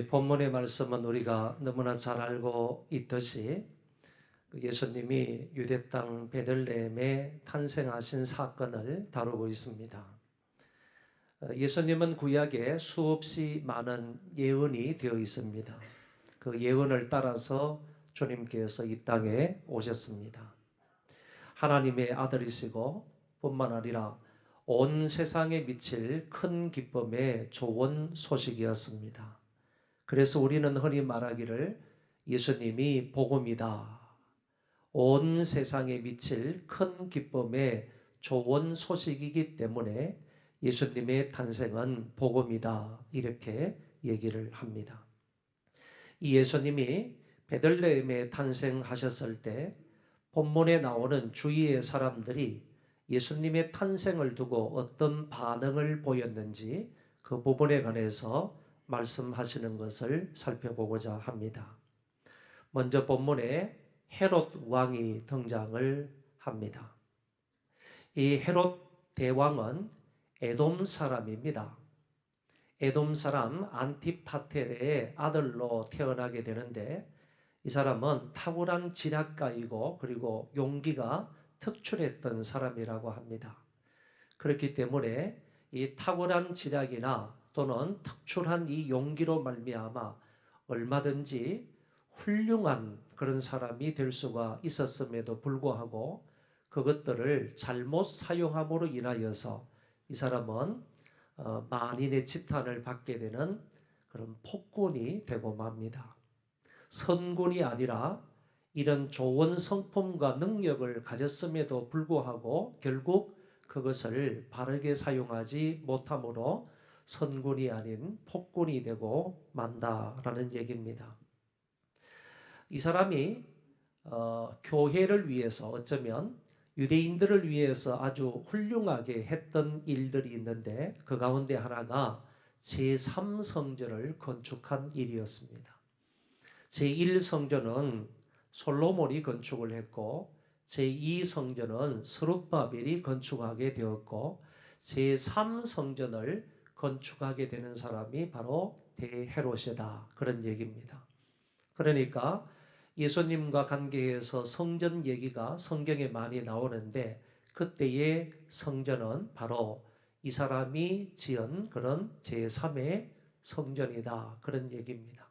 본문의 말씀은 우리가 너무나 잘 알고 있듯이 예수님이 유대 땅 베들레헴에 탄생하신 사건을 다루고 있습니다. 예수님은 구약에 수없이 많은 예언이 되어 있습니다. 그 예언을 따라서 주님께서 이 땅에 오셨습니다. 하나님의 아들이시고 뿐만 아니라 온 세상에 미칠 큰 기쁨의 좋은 소식이었습니다. 그래서 우리는 흔히 말하기를 예수님이 복음이다. 온 세상에 미칠 큰 기쁨의 좋은 소식이기 때문에 예수님의 탄생은 복음이다. 이렇게 얘기를 합니다. 이 예수님이 베들레헴에 탄생하셨을 때 본문에 나오는 주위의 사람들이 예수님의 탄생을 두고 어떤 반응을 보였는지 그 부분에 관해서 말씀하시는 것을 살펴보고자 합니다. 먼저 본문에 헤롯 왕이 등장을 합니다. 이 헤롯 대왕은 에돔 사람입니다. 에돔 사람 안티파테레의 아들로 태어나게 되는데 이 사람은 탁월한 지략가이고 그리고 용기가 특출했던 사람이라고 합니다. 그렇기 때문에 이 탁월한 지략이나 또는 특출한 이 용기로 말미암아 얼마든지 훌륭한 그런 사람이 될 수가 있었음에도 불구하고 그것들을 잘못 사용함으로 인하여서 이 사람은 만인의 지탄을 받게 되는 그런 폭군이 되고 맙니다. 선군이 아니라 이런 좋은 성품과 능력을 가졌음에도 불구하고 결국 그것을 바르게 사용하지 못함으로 선군이 아닌 폭군이 되고 만다라는 얘기입니다. 이 사람이 교회를 위해서 어쩌면 유대인들을 위해서 아주 훌륭하게 했던 일들이 있는데 그 가운데 하나가 제3성전을 건축한 일이었습니다. 제1성전은 솔로몬이 건축을 했고 제2성전은 스룹바벨이 건축하게 되었고 제3성전을 건축하게 되는 사람이 바로 대헤롯이다. 그런 얘기입니다. 그러니까 예수님과 관계해서 성전 얘기가 성경에 많이 나오는데 그때의 성전은 바로 이 사람이 지은 그런 제3의 성전이다. 그런 얘기입니다.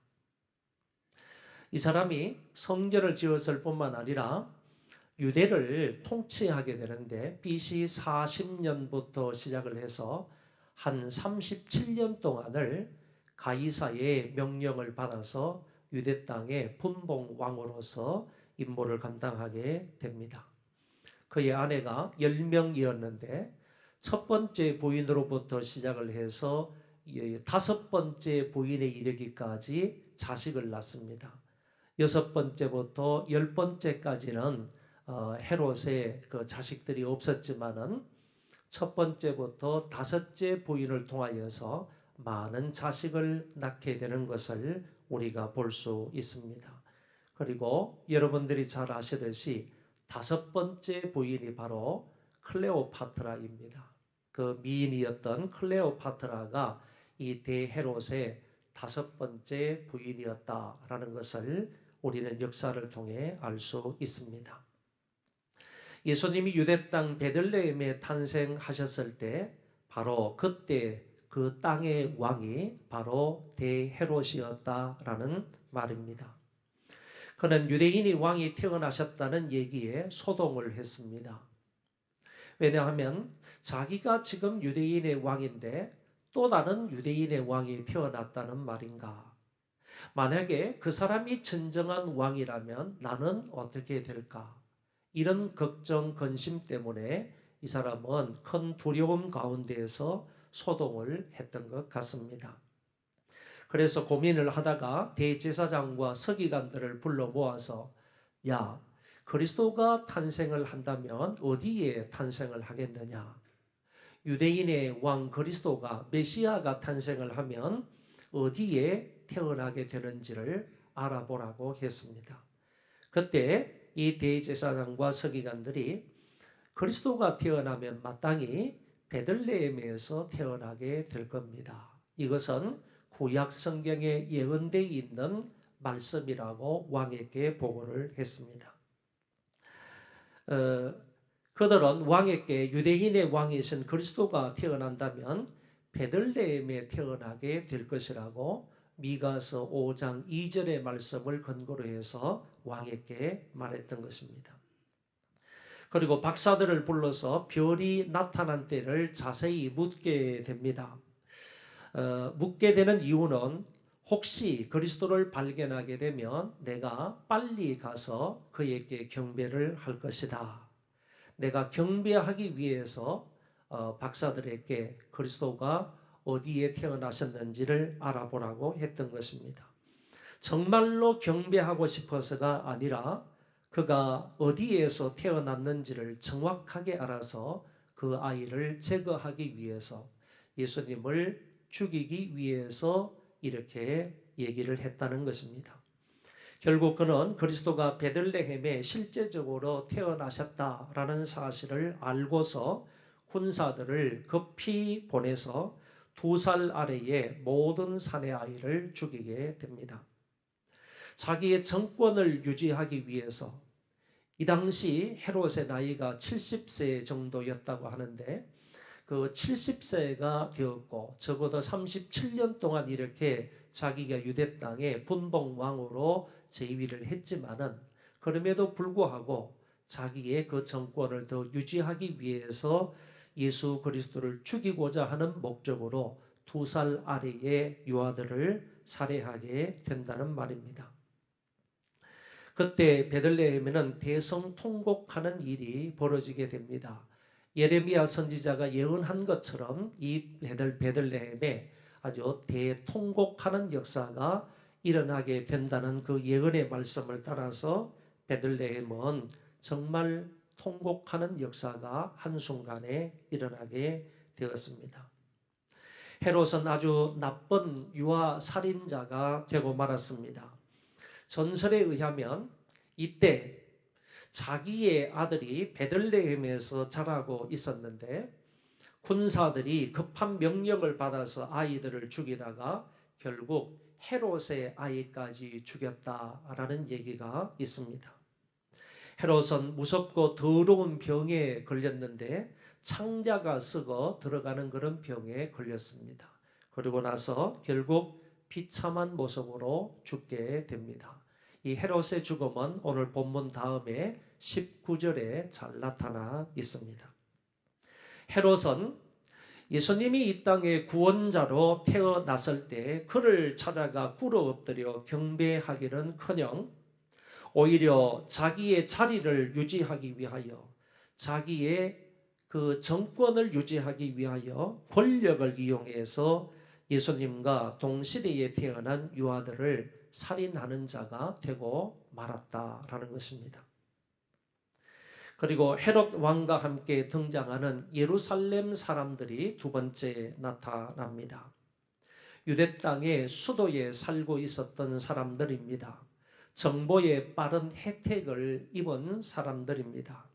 이 사람이 성전을 지었을 뿐만 아니라 유대를 통치하게 되는데 BC 40년부터 시작을 해서 한 37년 동안을 가이사의 명령을 받아서 유대 땅의 분봉 왕으로서 임무를 감당하게 됩니다. 그의 아내가 10명이었는데 첫 번째 부인으로부터 시작을 해서 5번째 부인에 이르기까지 자식을 낳습니다. 6번째부터 10번째까지는 헤롯의 그 자식들이 없었지만은 첫 번째부터 5째 부인을 통하여서 많은 자식을 낳게 되는 것을 우리가 볼 수 있습니다. 그리고 여러분들이 잘 아시듯이 5번째 부인이 바로 클레오파트라입니다. 그 미인이었던 클레오파트라가 이 대헤롯의 5번째 부인이었다라는 것을 우리는 역사를 통해 알 수 있습니다. 예수님이 유대 땅 베들레헴에 탄생하셨을 때 바로 그때 그 땅의 왕이 바로 대헤롯이었다라는 말입니다. 그는 유대인이 왕이 태어나셨다는 얘기에 소동을 했습니다. 왜냐하면 자기가 지금 유대인의 왕인데 또 다른 유대인의 왕이 태어났다는 말인가? 만약에 그 사람이 진정한 왕이라면 나는 어떻게 될까? 이런 걱정, 근심 때문에 이 사람은 큰 두려움 가운데에서 소동을 했던 것 같습니다. 그래서 고민을 하다가 대제사장과 서기관들을 불러 모아서 야, 그리스도가 탄생을 한다면 어디에 탄생을 하겠느냐? 유대인의 왕 그리스도가 메시아가 탄생을 하면 어디에 태어나게 되는지를 알아보라고 했습니다. 그때 이 대제사장과 서기관들이 그리스도가 태어나면 마땅히 베들레헴에서 태어나게 될 겁니다. 이것은 구약 성경에 예언되어 있는 말씀이라고 왕에게 보고를 했습니다. 그들은 왕에게 유대인의 왕이신 그리스도가 태어난다면 베들레헴에 태어나게 될 것이라고 미가서 5장 2절의 말씀을 근거로 해서 왕에게 말했던 것입니다. 그리고 박사들을 불러서 별이 나타난 때를 자세히 묻게 됩니다. 묻게 되는 이유는 혹시 그리스도를 발견하게 되면 내가 빨리 가서 그에게 경배를 할 것이다. 내가 경배하기 위해서 박사들에게 그리스도가 어디에 태어나셨는지를 알아보라고 했던 것입니다. 정말로 경배하고 싶어서가 아니라 그가 어디에서 태어났는지를 정확하게 알아서 그 아이를 제거하기 위해서, 예수님을 죽이기 위해서 이렇게 얘기를 했다는 것입니다. 결국 그는 그리스도가 베들레헴에 실제적으로 태어나셨다라는 사실을 알고서 군사들을 급히 보내서 2살 아래의 모든 사내 아이를 죽이게 됩니다. 자기의 정권을 유지하기 위해서, 이 당시 헤롯의 나이가 70세 정도였다고 하는데 그 70세가 되었고 적어도 37년 동안 이렇게 자기가 유대 땅의 분봉왕으로 재위를 했지만은 그럼에도 불구하고 자기의 그 정권을 더 유지하기 위해서 예수 그리스도를 죽이고자 하는 목적으로 2살 아래의 유아들을 살해하게 된다는 말입니다. 그때 베들레헴에는 대성통곡하는 일이 벌어지게 됩니다. 예레미야 선지자가 예언한 것처럼 이 베들레헴에 아주 대통곡하는 역사가 일어나게 된다는 그 예언의 말씀을 따라서 베들레헴은 정말 통곡하는 역사가 한순간에 일어나게 되었습니다. 헤롯은 아주 나쁜 유아 살인자가 되고 말았습니다. 전설에 의하면 이때 자기의 아들이 베들레헴에서 자라고 있었는데 군사들이 급한 명령을 받아서 아이들을 죽이다가 결국 헤롯의 아이까지 죽였다라는 얘기가 있습니다. 헤롯은 무섭고 더러운 병에 걸렸는데 창자가 썩어 들어가는 그런 병에 걸렸습니다. 그리고 나서 결국 비참한 모습으로 죽게 됩니다. 이 헤롯의 죽음은 오늘 본문 다음에 19절에 잘 나타나 있습니다. 헤롯은 예수님이 이 땅에 구원자로 태어났을 때 그를 찾아가 꿇어 엎드려 경배하기는커녕 오히려 자기의 자리를 유지하기 위하여, 자기의 그 정권을 유지하기 위하여 권력을 이용해서 예수님과 동시대에 태어난 유아들을 살인하는 자가 되고 말았다라는 것입니다. 그리고 헤롯 왕과 함께 등장하는 예루살렘 사람들이 두 번째 나타납니다. 유대 땅의 수도에 살고 있었던 사람들입니다. 정보에 빠른 혜택을 입은 사람들입니다.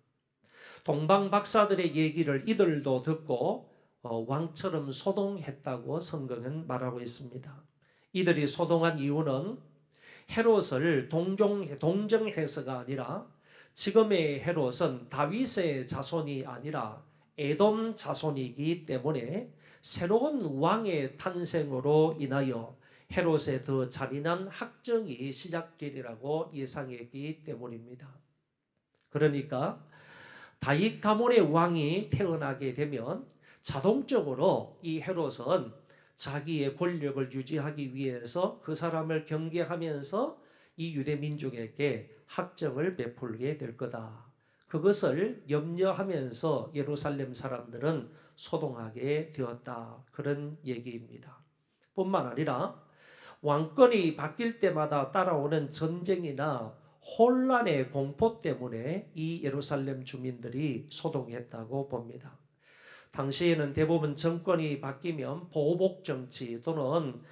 동방 박사들의 얘기를 이들도 듣고 왕처럼 소동했다고 성경은 말하고 있습니다. 이들이 소동한 이유는 헤롯을 동정해서가 아니라 지금의 헤롯은 다윗의 자손이 아니라 에돔 자손이기 때문에 새로운 왕의 탄생으로 인하여 헤롯의 더 잔인한 학정이 시작되리라고 예상했기 때문입니다. 그러니까 다윗 가문의 왕이 태어나게 되면 자동적으로 이 헤롯은 자기의 권력을 유지하기 위해서 그 사람을 경계하면서 이 유대 민족에게 학정을 베풀게 될 거다. 그것을 염려하면서 예루살렘 사람들은 소동하게 되었다. 그런 얘기입니다. 뿐만 아니라 왕권이 바뀔 때마다 따라오는 전쟁이나 혼란의 공포 때문에 이 예루살렘 주민들이 소동했다고 봅니다. 당시에는 대부분 정권이 바뀌면 보복 정치 또는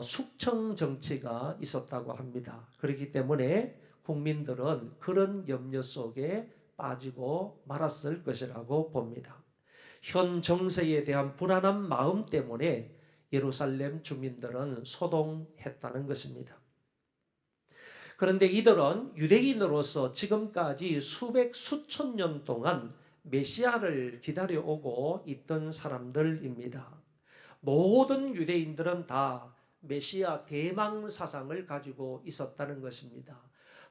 숙청 정치가 있었다고 합니다. 그렇기 때문에 국민들은 그런 염려 속에 빠지고 말았을 것이라고 봅니다. 현 정세에 대한 불안한 마음 때문에 예루살렘 주민들은 소동했다는 것입니다. 그런데 이들은 유대인으로서 지금까지 수천 년 동안 메시아를 기다려오고 있던 사람들입니다. 모든 유대인들은 다 메시아 대망 사상을 가지고 있었다는 것입니다.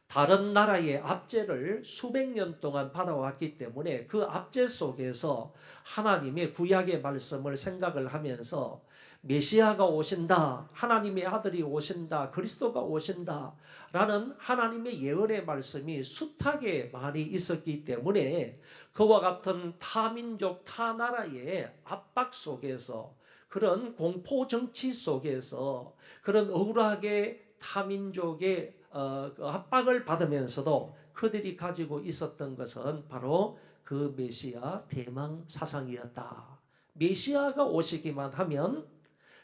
다른 나라의 압제를 수백 년 동안 받아왔기 때문에 그 압제 속에서 하나님의 구약의 말씀을 생각을 하면서 메시아가 오신다, 하나님의 아들이 오신다, 그리스도가 오신다 라는 하나님의 예언의 말씀이 숱하게 많이 있었기 때문에 그와 같은 타민족 타나라의 압박 속에서, 그런 공포 정치 속에서, 그런 억울하게 타민족의 그 압박을 받으면서도 그들이 가지고 있었던 것은 바로 그 메시아 대망 사상이었다. 메시아가 오시기만 하면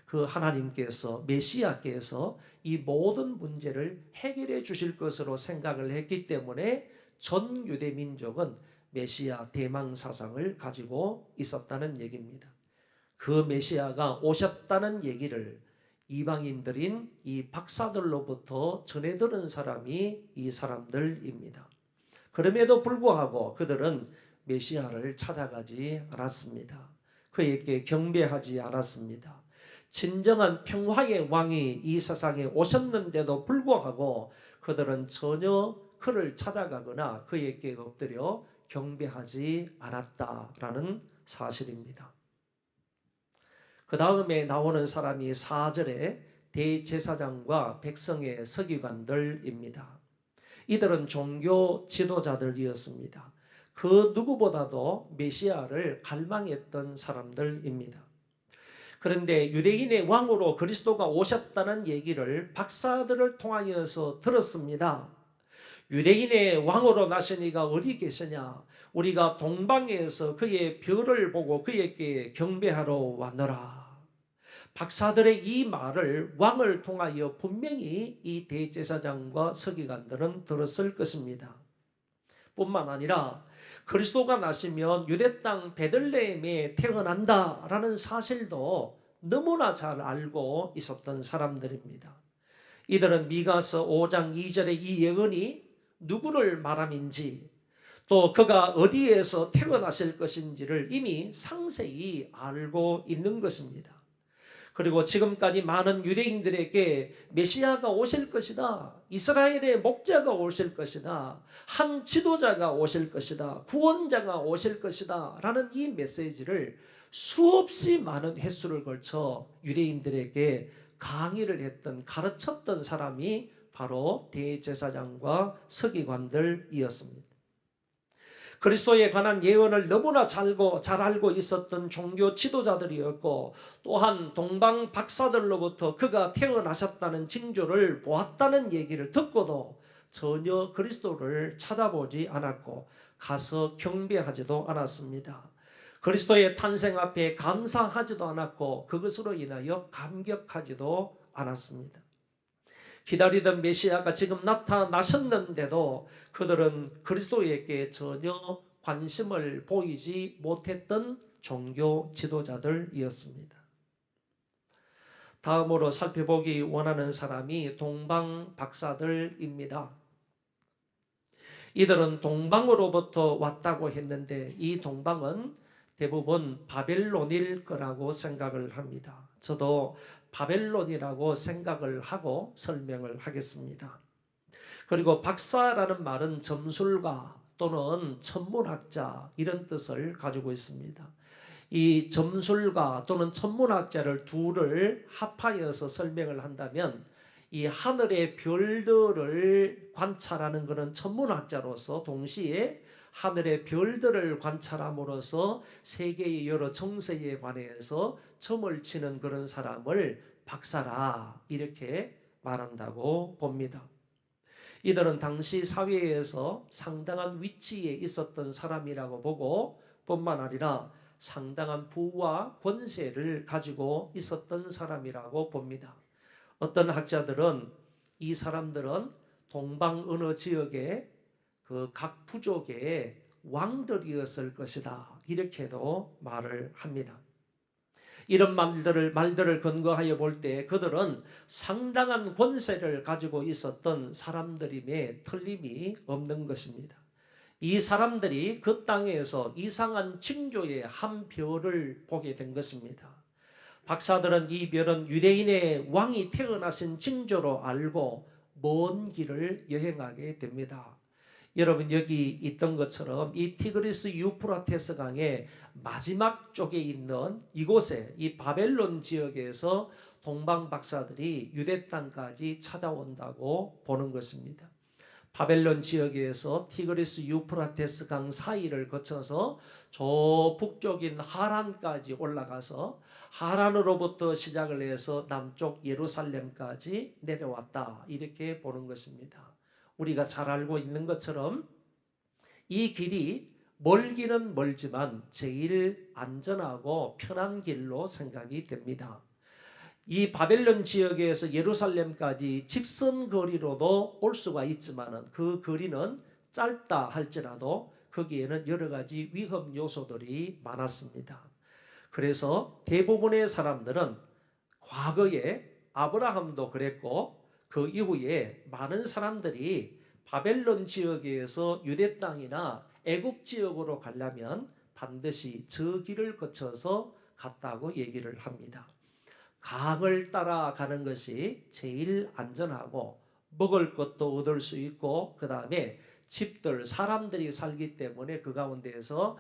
그 하나님께서, 메시아께서 이 모든 문제를 해결해 주실 것으로 생각을 했기 때문에 전 유대 민족은 메시아 대망 사상을 가지고 있었다는 얘기입니다. 그 메시아가 오셨다는 얘기를 이방인들인 이 박사들로부터 전해 들은 사람이 이 사람들입니다. 그럼에도 불구하고 그들은 메시아를 찾아가지 않았습니다. 그에게 경배하지 않았습니다. 진정한 평화의 왕이 이 세상에 오셨는데도 불구하고 그들은 전혀 그를 찾아가거나 그에게 엎드려 경배하지 않았다라는 사실입니다. 그 다음에 나오는 사람이 4절에 대제사장과 백성의 서기관들입니다. 이들은 종교 지도자들이었습니다. 그 누구보다도 메시아를 갈망했던 사람들입니다. 그런데 유대인의 왕으로 그리스도가 오셨다는 얘기를 박사들을 통하여서 들었습니다. 유대인의 왕으로 나신 이가 어디 계시냐? 우리가 동방에서 그의 별을 보고 그에게 경배하러 왔노라. 박사들의 이 말을 왕을 통하여 분명히 이 대제사장과 서기관들은 들었을 것입니다. 뿐만 아니라 그리스도가 나시면 유대 땅 베들레헴에 태어난다라는 사실도 너무나 잘 알고 있었던 사람들입니다. 이들은 미가서 5장 2절의 이 예언이 누구를 말함인지, 또 그가 어디에서 태어나실 것인지를 이미 상세히 알고 있는 것입니다. 그리고 지금까지 많은 유대인들에게 메시아가 오실 것이다, 이스라엘의 목자가 오실 것이다, 한 지도자가 오실 것이다, 구원자가 오실 것이다 라는 이 메시지를 수없이 많은 횟수를 걸쳐 유대인들에게 강의를 했던, 가르쳤던 사람이 바로 대제사장과 서기관들이었습니다. 그리스도에 관한 예언을 너무나 잘 알고 있었던 종교 지도자들이었고, 또한 동방 박사들로부터 그가 태어나셨다는 징조를 보았다는 얘기를 듣고도 전혀 그리스도를 찾아보지 않았고 가서 경배하지도 않았습니다. 그리스도의 탄생 앞에 감사하지도 않았고 그것으로 인하여 감격하지도 않았습니다. 기다리던 메시아가 지금 나타나셨는데도 그들은 그리스도에게 전혀 관심을 보이지 못했던 종교 지도자들이었습니다. 다음으로 살펴보기 원하는 사람이 동방 박사들입니다. 이들은 동방으로부터 왔다고 했는데 이 동방은 대부분 바벨론일 거라고 생각을 합니다. 저도 바벨론이라고 생각을 하고 설명을 하겠습니다. 그리고 박사라는 말은 점술가 또는 천문학자 이런 뜻을 가지고 있습니다. 이 점술가 또는 천문학자를 둘을 합하여서 설명을 한다면 이 하늘의 별들을 관찰하는 것은 천문학자로서 동시에 하늘의 별들을 관찰함으로써 세계의 여러 정세에 관해서 점을 치는 그런 사람을 박사라 이렇게 말한다고 봅니다. 이들은 당시 사회에서 상당한 위치에 있었던 사람이라고 보고 뿐만 아니라 상당한 부와 권세를 가지고 있었던 사람이라고 봅니다. 어떤 학자들은 이 사람들은 동방 어느 지역의 그 각 부족의 왕들이었을 것이다 이렇게도 말을 합니다. 이런 말들을 근거하여 볼 때 그들은 상당한 권세를 가지고 있었던 사람들임에 틀림이 없는 것입니다. 이 사람들이 그 땅에서 이상한 징조의 한 별을 보게 된 것입니다. 박사들은 이 별은 유대인의 왕이 태어나신 징조로 알고 먼 길을 여행하게 됩니다. 여러분, 여기 있던 것처럼 이 티그리스 유프라테스 강의 마지막 쪽에 있는 이곳에, 이 바벨론 지역에서 동방 박사들이 유대 땅까지 찾아온다고 보는 것입니다. 바벨론 지역에서 티그리스 유프라테스 강 사이를 거쳐서 저 북쪽인 하란까지 올라가서 하란으로부터 시작을 해서 남쪽 예루살렘까지 내려왔다, 이렇게 보는 것입니다. 우리가 잘 알고 있는 것처럼 이 길이 멀기는 멀지만 제일 안전하고 편한 길로 생각이 됩니다. 이 바벨론 지역에서 예루살렘까지 직선 거리로도 올 수가 있지만 그 거리는 짧다 할지라도 거기에는 여러 가지 위험 요소들이 많았습니다. 그래서 대부분의 사람들은 과거에 아브라함도 그랬고 그 이후에 많은 사람들이 바벨론 지역에서 유대 땅이나 애굽 지역으로 가려면 반드시 저 길을 거쳐서 갔다고 얘기를 합니다. 강을 따라가는 것이 제일 안전하고 먹을 것도 얻을 수 있고 그 다음에 집들, 사람들이 살기 때문에 그 가운데에서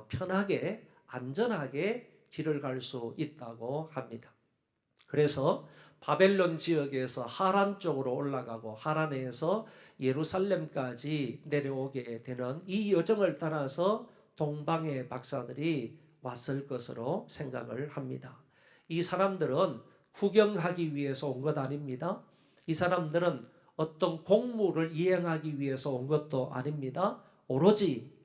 편하게 안전하게 길을 갈 수 있다고 합니다. 그래서 바벨론 지역에서 하란 쪽으로 올라가고 하란에서 예루살렘까지 내려오게 되는 이 여정을 따라서 동방의 박사들이 왔을 것으로 생각을 합니다. 이 사람들은 구경하기 위해서 온 것 아닙니다. 이 사람들은 어떤 공무를 이행하기 위해서 온 것도 아닙니다. 오로지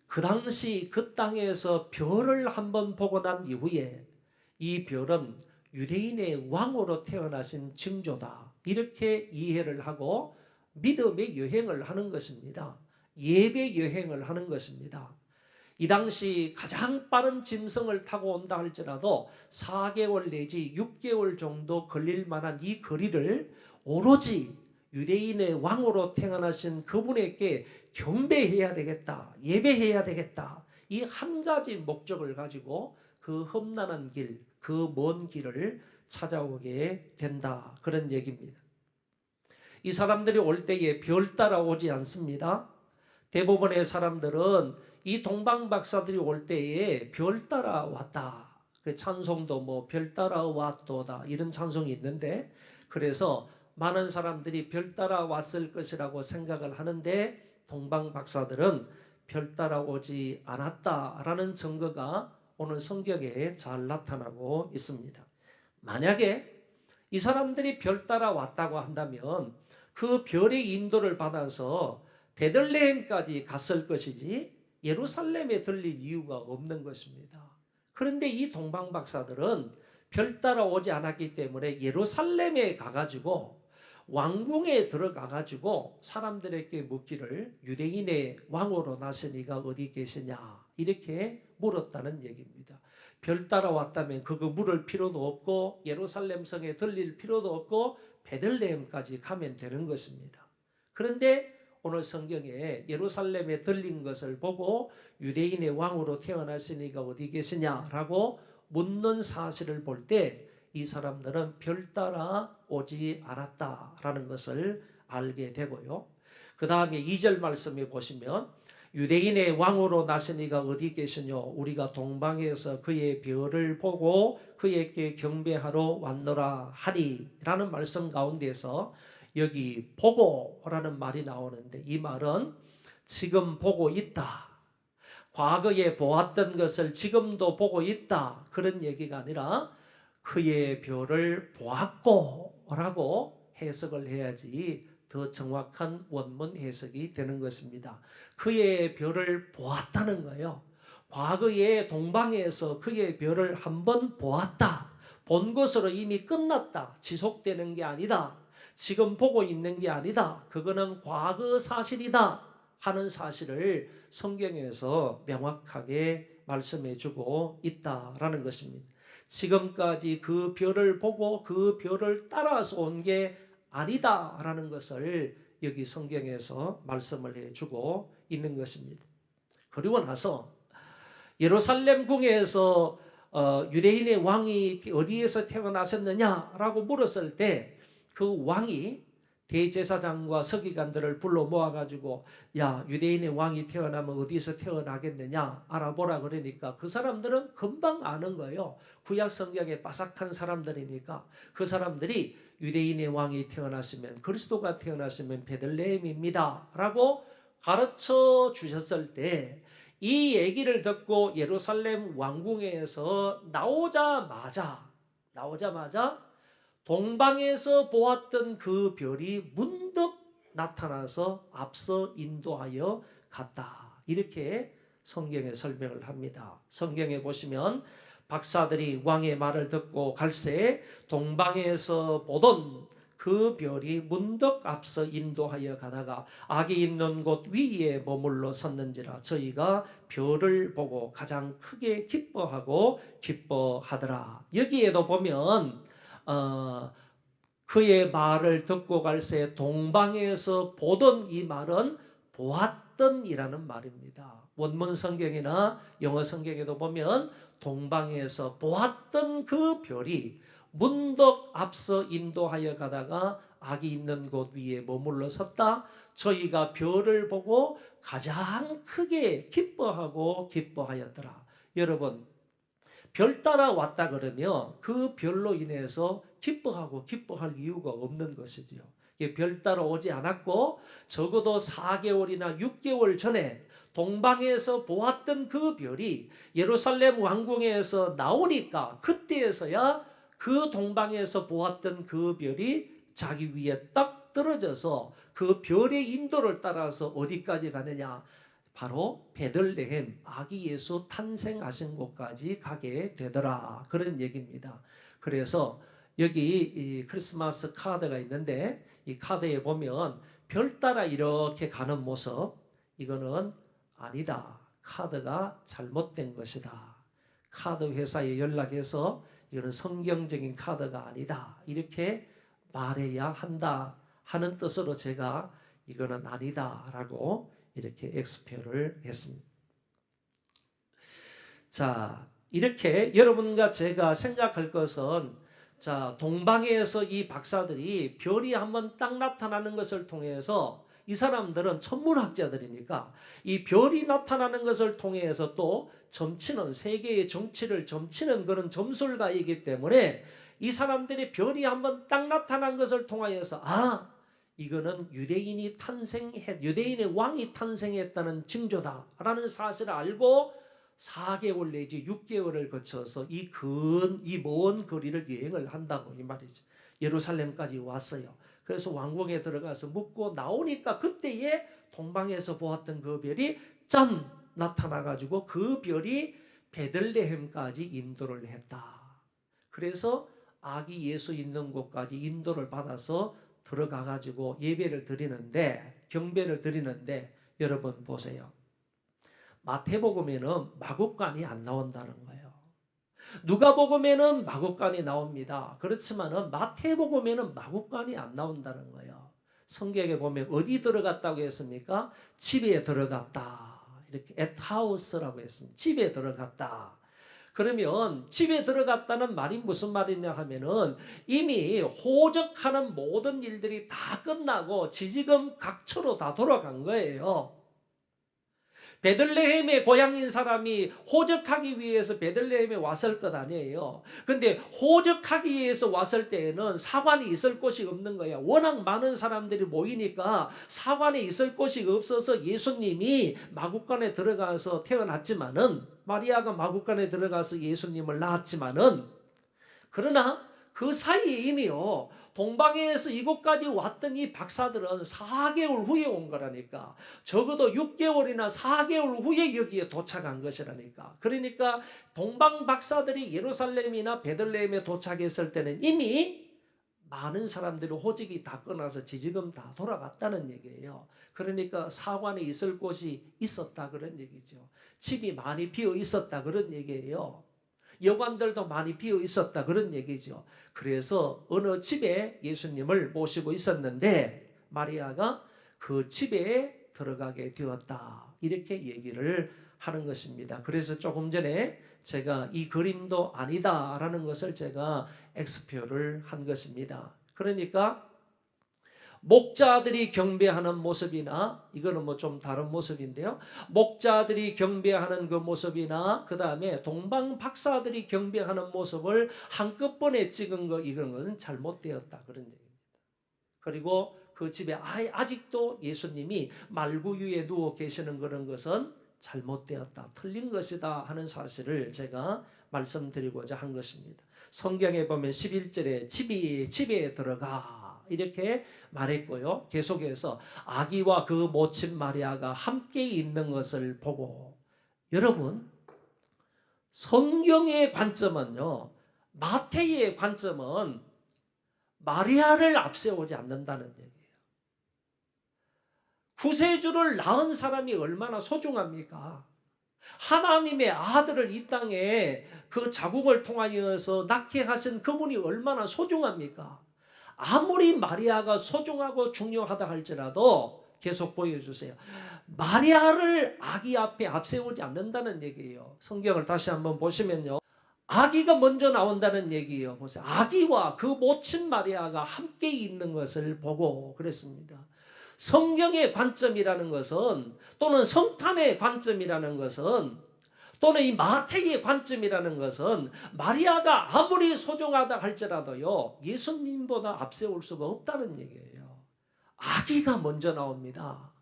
그 당시 그 땅에서 별을 한번 보고 난 이후에 이 별은 유대인의 왕으로 태어나신 징조다, 이렇게 이해를 하고 믿음의 여행을 하는 것입니다. 예배 여행을 하는 것입니다. 이 당시 가장 빠른 짐승을 타고 온다 할지라도 4개월 내지 6개월 정도 걸릴 만한 이 거리를 오로지 유대인의 왕으로 태어나신 그분에게 경배해야 되겠다, 예배해야 되겠다, 이 한 가지 목적을 가지고 그 험난한 길, 그 먼 길을 찾아오게 된다, 그런 얘기입니다. 이 사람들이 올 때에 별 따라 오지 않습니다. 대부분의 사람들은 이 동방 박사들이 올 때에 별 따라 왔다, 그 찬송도 뭐 별 따라 왔도다, 이런 찬송이 있는데, 그래서 많은 사람들이 별 따라 왔을 것이라고 생각을 하는데 동방 박사들은 별 따라 오지 않았다라는 증거가 오늘 성경에 잘 나타나고 있습니다. 만약에 이 사람들이 별 따라 왔다고 한다면 그 별의 인도를 받아서 베들레헴까지 갔을 것이지 예루살렘에 들릴 이유가 없는 것입니다. 그런데 이 동방 박사들은 별 따라 오지 않았기 때문에 예루살렘에 가가지고 왕궁에 들어가가지고 사람들에게 묻기를 유대인의 왕으로 나신 이가 어디 계시냐, 이렇게 물었다는 얘기입니다. 별 따라 왔다면 그거 물을 필요도 없고 예루살렘 성에 들릴 필요도 없고 베들레헴까지 가면 되는 것입니다. 그런데 오늘 성경에 예루살렘에 들린 것을 보고 유대인의 왕으로 태어나신 이가 어디 계시냐라고 묻는 사실을 볼 때 이 사람들은 별 따라 오지 않았다라는 것을 알게 되고요. 그 다음에 2절 말씀에 보시면 유대인의 왕으로 나신 이가 어디 계시뇨, 우리가 동방에서 그의 별을 보고 그에게 경배하러 왔노라 하니 라는 말씀 가운데서 여기 보고라는 말이 나오는데 이 말은 지금 보고 있다, 과거에 보았던 것을 지금도 보고 있다, 그런 얘기가 아니라 그의 별을 보았고 라고 해석을 해야지 더 정확한 원문 해석이 되는 것입니다. 그의 별을 보았다는 거예요. 과거에 동방에서 그의 별을 한번 보았다, 본 것으로 이미 끝났다, 지속되는 게 아니다, 지금 보고 있는 게 아니다, 그거는 과거 사실이다 하는 사실을 성경에서 명확하게 말씀해 주고 있다라는 것입니다. 지금까지 그 별을 보고 그 별을 따라서 온 게 아니다라는 것을 여기 성경에서 말씀을 해주고 있는 것입니다. 그리고 나서 예루살렘 궁에서 유대인의 왕이 어디에서 태어나셨느냐라고 물었을 때 그 왕이 대제사장과 서기관들을 불러 모아가지고 야, 유대인의 왕이 태어나면 어디서 태어나겠느냐 알아보라 그러니까 그 사람들은 금방 아는 거예요. 구약 성경에 빠삭한 사람들이니까 그 사람들이 유대인의 왕이 태어났으면 그리스도가 태어났으면 베들레헴입니다 라고 가르쳐 주셨을 때 이 얘기를 듣고 예루살렘 왕궁에서 나오자마자 동방에서 보았던 그 별이 문득 나타나서 앞서 인도하여 갔다. 이렇게 성경에 설명을 합니다. 성경에 보시면 박사들이 왕의 말을 듣고 갈새 동방에서 보던 그 별이 문득 앞서 인도하여 가다가 악이 있는 곳 위에 머물러 섰는지라 저희가 별을 보고 가장 크게 기뻐하더라. 여기에도 보면 그의 말을 듣고 갈새 동방에서 보던 이 말은 보았던이라는 말입니다. 원문 성경이나 영어 성경에도 보면 동방에서 보았던 그 별이 문득 앞서 인도하여 가다가 악이 있는 곳 위에 머물러 섰다. 저희가 별을 보고 가장 크게 기뻐하였더라. 여러분, 별 따라 왔다 그러면 그 별로 인해서 기뻐할 이유가 없는 것이지요. 별 따라 오지 않았고 적어도 4개월이나 6개월 전에 동방에서 보았던 그 별이 예루살렘 왕궁에서 나오니까 그때에서야 그 동방에서 보았던 그 별이 자기 위에 딱 떨어져서 그 별의 인도를 따라서 어디까지 가느냐? 바로 베들레헴 아기 예수 탄생하신 곳까지 가게 되더라. 그런 얘기입니다. 그래서 여기 이 크리스마스 카드가 있는데 이 카드에 보면 별 따라 이렇게 가는 모습, 이거는 아니다. 카드가 잘못된 것이다. 카드 회사에 연락해서 이거는 성경적인 카드가 아니다. 이렇게 말해야 한다 하는 뜻으로 제가 이거는 아니다라고 이렇게 엑스표를 했습니다. 자, 이렇게 여러분과 제가 생각할 것은 자, 동방에서 이 박사들이 별이 한번 딱 나타나는 것을 통해서 이 사람들은 천문학자들이니까 이 별이 나타나는 것을 통해서 또 점치는 세계의 정치를 점치는 그런 점술가이기 때문에 이 사람들이 별이 한번 딱 나타난 것을 통하여서 이거는 유대인의 왕이 탄생했다는 징조다라는 사실을 알고 4개월 내지 6개월을 거쳐서 이 먼 거리를 여행을 한다고 이 말이죠. 예루살렘까지 왔어요. 그래서 왕궁에 들어가서 묵고 나오니까 그때에 동방에서 보았던 그 별이 짠 나타나가지고 그 별이 베들레헴까지 인도를 했다. 그래서 아기 예수 있는 곳까지 인도를 받아서 들어가가지고 예배를 드리는데 경배를 드리는데 여러분 보세요. 마태복음에는 마구간이 안 나온다는 거예요. 누가복음에는 마구간이 나옵니다. 그렇지만은 마태복음에는 마구간이 안 나온다는 거예요. 성경에 보면 어디 들어갔다고 했습니까? 집에 들어갔다. 이렇게 at house라고 했습니다. 집에 들어갔다. 그러면 집에 들어갔다는 말이 무슨 말이냐 하면은 이미 호적하는 모든 일들이 다 끝나고 지지금 각처로 다 돌아간 거예요. 베들레헴의 고향인 사람이 호적하기 위해서 베들레헴에 왔을 것 아니에요. 근데 호적하기 위해서 왔을 때에는 사관이 있을 곳이 없는 거야. 워낙 많은 사람들이 모이니까 사관에 있을 곳이 없어서 예수님이 마구간에 들어가서 태어났지만은 마리아가 마구간에 들어가서 예수님을 낳았지만은 그러나 그 사이에 이미요 동방에서 이곳까지 왔던 이 박사들은 4개월 후에 온 거라니까. 적어도 6개월이나 4개월 후에 여기에 도착한 것이라니까. 그러니까 동방 박사들이 예루살렘이나 베들레헴에 도착했을 때는 이미 많은 사람들이 호적이 다 끝나서 지지금 다 돌아갔다는 얘기예요. 그러니까 사관에 있을 곳이 있었다 그런 얘기죠. 집이 많이 비어 있었다 그런 얘기예요. 여관들도 많이 비어 있었다 그런 얘기죠. 그래서 어느 집에 예수님을 모시고 있었는데 마리아가 그 집에 들어가게 되었다. 이렇게 얘기를 하는 것입니다. 그래서 조금 전에 제가 이 그림도 아니다라는 것을 제가 X표를 한 것입니다. 그러니까 목자들이 경배하는 모습이나 이거는 뭐 좀 다른 모습인데요. 목자들이 경배하는 그 모습이나 그 다음에 동방 박사들이 경배하는 모습을 한꺼번에 찍은 거 이런 것은 잘못되었다 그런 얘기입니다. 그리고 그 집에 아직도 예수님이 말구유에 누워 계시는 그런 것은 잘못되었다, 틀린 것이다 하는 사실을 제가 말씀드리고자 한 것입니다. 성경에 보면 11절에 집에 들어가 이렇게 말했고요. 계속해서 아기와 그 모친 마리아가 함께 있는 것을 보고, 여러분 성경의 관점은요, 마태의 관점은 마리아를 앞세우지 않는다는 얘기예요. 구세주를 낳은 사람이 얼마나 소중합니까? 하나님의 아들을 이 땅에 그 자궁을 통하여서 낳게 하신 그분이 얼마나 소중합니까? 아무리 마리아가 소중하고 중요하다 할지라도 계속 보여주세요. 마리아를 아기 앞에 앞세우지 않는다는 얘기예요. 성경을 다시 한번 보시면요, 아기가 먼저 나온다는 얘기예요. 보세요. 아기와 그 모친 마리아가 함께 있는 것을 보고 그랬습니다. 성경의 관점이라는 것은, 또는 성탄의 관점이라는 것은, 또는 이 마태의 관점이라는 것은 마리아가 아무리 소중하다 할지라도요, 예수님보다 앞세울 수가 없다는 얘기예요. 아기가 먼저 나옵니다.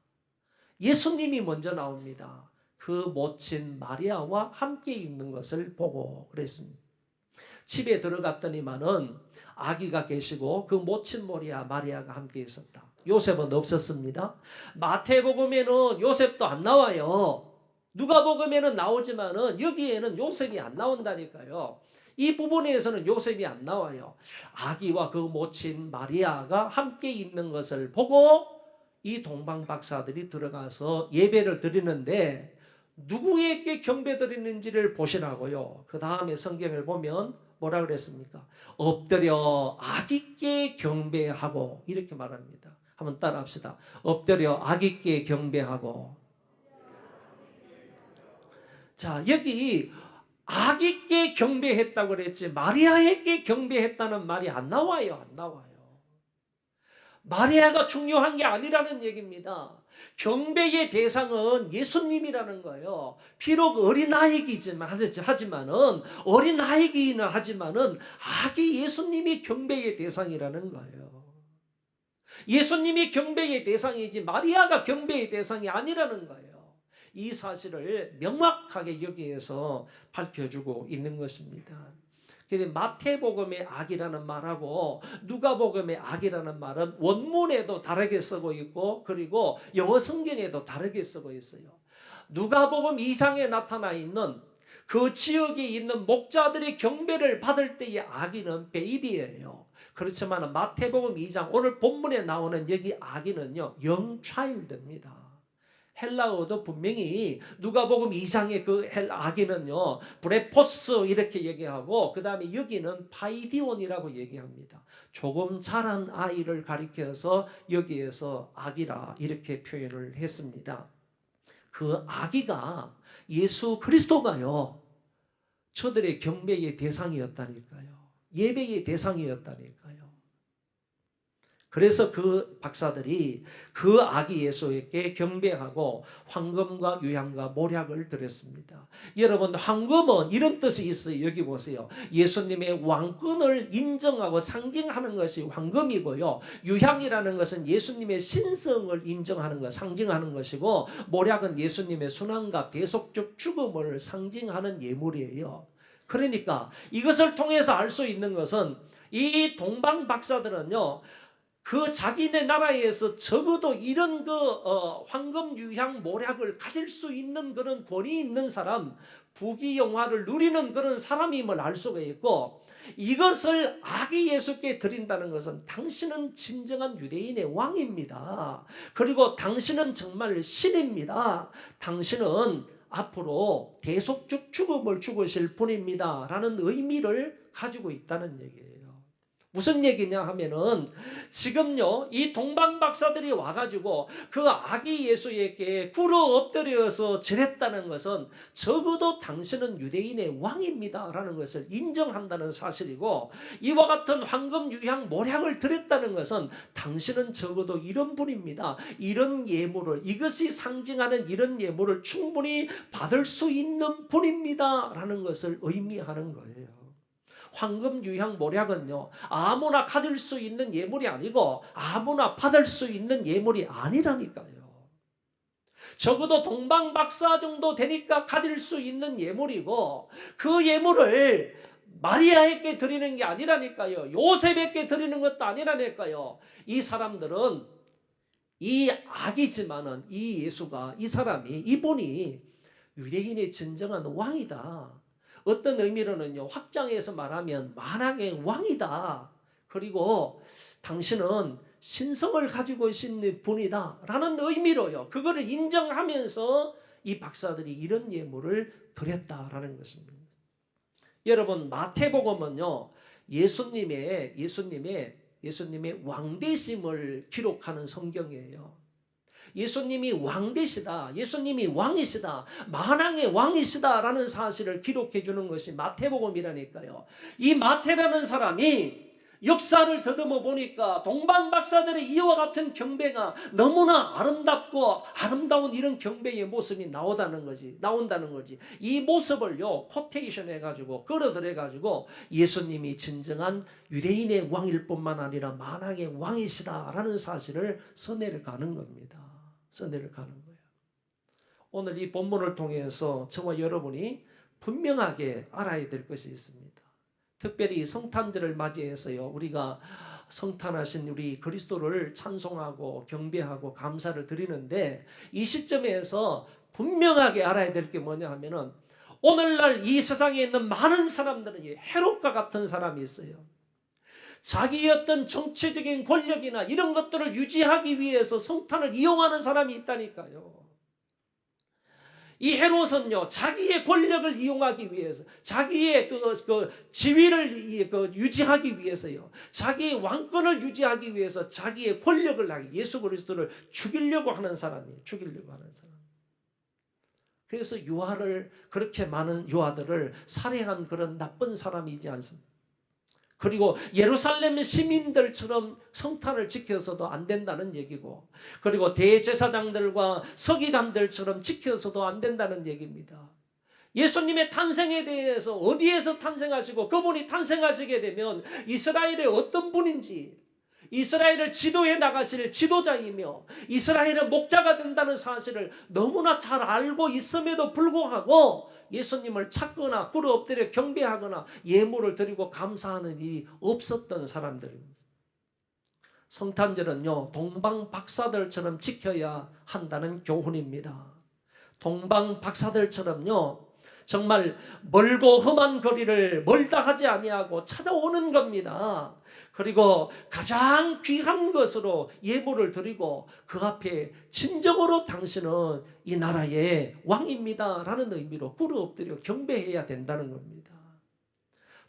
예수님이 먼저 나옵니다. 그 모친 마리아와 함께 있는 것을 보고 그랬습니다. 집에 들어갔더니만은 아기가 계시고 그 모친 마리아가 함께 있었다. 요셉은 없었습니다. 마태복음에는 요셉도 안 나와요. 누가복음에는 나오지만은 여기에는 요셉이 안 나온다니까요. 이 부분에서는 요셉이 안 나와요. 아기와 그 모친 마리아가 함께 있는 것을 보고 이 동방 박사들이 들어가서 예배를 드리는데, 누구에게 경배 드리는지를 보시라고요. 그 다음에 성경을 보면 뭐라 그랬습니까? 엎드려 아기께 경배하고 이렇게 말합니다. 한번 따라합시다. 엎드려 아기께 경배하고. 자, 여기 아기께 경배했다고 그랬지 마리아에게 경배했다는 말이 안 나와요. 안 나와요. 마리아가 중요한 게 아니라는 얘기입니다. 경배의 대상은 예수님이라는 거예요. 비록 어린아이기는 하지만은 아기 예수님이 경배의 대상이라는 거예요. 예수님이 경배의 대상이지 마리아가 경배의 대상이 아니라는 거예요. 이 사실을 명확하게 여기에서 밝혀주고 있는 것입니다. 마태복음의 아기라는 말하고 누가복음의 아기라는 말은 원문에도 다르게 쓰고 있고, 그리고 영어 성경에도 다르게 쓰고 있어요. 누가복음 2장에 나타나 있는 그 지역에 있는 목자들의 경배를 받을 때의 아기는 베이비예요. 그렇지만 마태복음 2장 오늘 본문에 나오는 여기 아기는요, young child입니다. 헬라어도 분명히 누가복음 2장의 그 아기는요, 브레포스 이렇게 얘기하고, 그 다음에 여기는 파이디온이라고 얘기합니다. 조금 자란 아이를 가리켜서 여기에서 아기라 이렇게 표현을 했습니다. 그 아기가 예수 그리스도가요, 저들의 경배의 대상이었다니까요. 예배의 대상이었다니까요. 그래서 그 박사들이 그 아기 예수에게 경배하고 황금과 유향과 모략을 드렸습니다. 여러분, 황금은 이런 뜻이 있어요. 여기 보세요. 예수님의 왕권을 인정하고 상징하는 것이 황금이고요. 유향이라는 것은 예수님의 신성을 인정하는 것, 상징하는 것이고, 모략은 예수님의 순환과 대속적 죽음을 상징하는 예물이에요. 그러니까 이것을 통해서 알 수 있는 것은 이 동방 박사들은요, 그 자기네 나라에서 적어도 이런 황금 유향 모략을 가질 수 있는 그런 권위 있는 사람, 부귀영화를 누리는 그런 사람임을 알 수가 있고, 이것을 아기 예수께 드린다는 것은 당신은 진정한 유대인의 왕입니다. 그리고 당신은 정말 신입니다. 당신은 앞으로 대속적 죽음을 죽으실 분입니다 라는 의미를 가지고 있다는 얘기예요. 무슨 얘기냐 하면은 지금요 이 동방박사들이 와가지고 그 아기 예수에게 꿇어 엎드려서 절했다는 것은 적어도 당신은 유대인의 왕입니다 라는 것을 인정한다는 사실이고, 이와 같은 황금 유향 모략을 드렸다는 것은 당신은 적어도 이런 분입니다, 이런 예물을, 이것이 상징하는 이런 예물을 충분히 받을 수 있는 분입니다 라는 것을 의미하는 거예요. 황금 유향 모략은요 아무나 가질 수 있는 예물이 아니고 아무나 받을 수 있는 예물이 아니라니까요. 적어도 동방박사 정도 되니까 가질 수 있는 예물이고, 그 예물을 마리아에게 드리는 게 아니라니까요. 요셉에게 드리는 것도 아니라니까요. 이 사람들은 이 아기지만은 이 예수가, 이 사람이, 이분이 유대인의 진정한 왕이다. 어떤 의미로는요 확장해서 말하면 만왕의 왕이다. 그리고 당신은 신성을 가지고 있는 분이다 라는 의미로요 그거를 인정하면서 이 박사들이 이런 예물을 드렸다라는 것입니다. 여러분 마태복음은요 예수님의 왕되심을 기록하는 성경이에요. 예수님이 왕되시다, 예수님이 왕이시다, 만왕의 왕이시다 라는 사실을 기록해 주는 것이 마태복음이라니까요. 이 마태라는 사람이 역사를 더듬어 보니까 동방박사들의 이와 같은 경배가 너무나 아름답고 아름다운 이런 경배의 모습이 나온다는 거지. 이 모습을요 코테이션 해가지고 끌어들여가지고 예수님이 진정한 유대인의 왕일 뿐만 아니라 만왕의 왕이시다라는 사실을 써내려가는 겁니다. 써내려가는 거예요. 오늘 이 본문을 통해서 저와 여러분이 분명하게 알아야 될 것이 있습니다. 특별히 성탄절을 맞이해서요 우리가 성탄하신 우리 그리스도를 찬송하고 경배하고 감사를 드리는데, 이 시점에서 분명하게 알아야 될 게 뭐냐 하면은 오늘날 이 세상에 있는 많은 사람들은 헤롯과 같은 사람이 있어요. 자기의 어떤 정치적인 권력이나 이런 것들을 유지하기 위해서 성탄을 이용하는 사람이 있다니까요. 이 헤롯은요 자기의 권력을 이용하기 위해서, 자기의 그 지위를 유지하기 위해서요, 자기의 왕권을 유지하기 위해서 자기의 권력을 예수 그리스도를 죽이려고 하는 사람이에요. 죽이려고 하는 사람. 그래서 그렇게 많은 유아들을 살해한 그런 나쁜 사람이지 않습니까? 그리고 예루살렘 시민들처럼 성탄을 지켜서도 안 된다는 얘기고, 그리고 대제사장들과 서기관들처럼 지켜서도 안 된다는 얘기입니다. 예수님의 탄생에 대해서 어디에서 탄생하시고 그분이 탄생하시게 되면 이스라엘의 어떤 분인지, 이스라엘을 지도해 나가실 지도자이며 이스라엘의 목자가 된다는 사실을 너무나 잘 알고 있음에도 불구하고 예수님을 찾거나 꿇어 엎드려 경배하거나 예물을 드리고 감사하는 일이 없었던 사람들입니다. 성탄절은요 동방박사들처럼 지켜야 한다는 교훈입니다. 동방박사들처럼요 정말 멀고 험한 거리를 멀다 하지 아니하고 찾아오는 겁니다. 그리고 가장 귀한 것으로 예물을 드리고 그 앞에 진정으로 당신은 이 나라의 왕입니다 라는 의미로 꿇어 엎드려 경배해야 된다는 겁니다.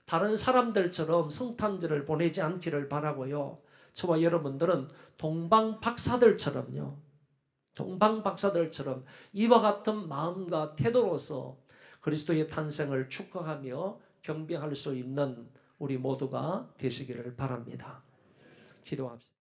다른 사람들처럼 성탄절을 보내지 않기를 바라고요. 저와 여러분들은 동방박사들처럼요, 동방박사들처럼 이와 같은 마음과 태도로서 그리스도의 탄생을 축하하며 경배할 수 있는 우리 모두가 되시기를 바랍니다. 기도합시다.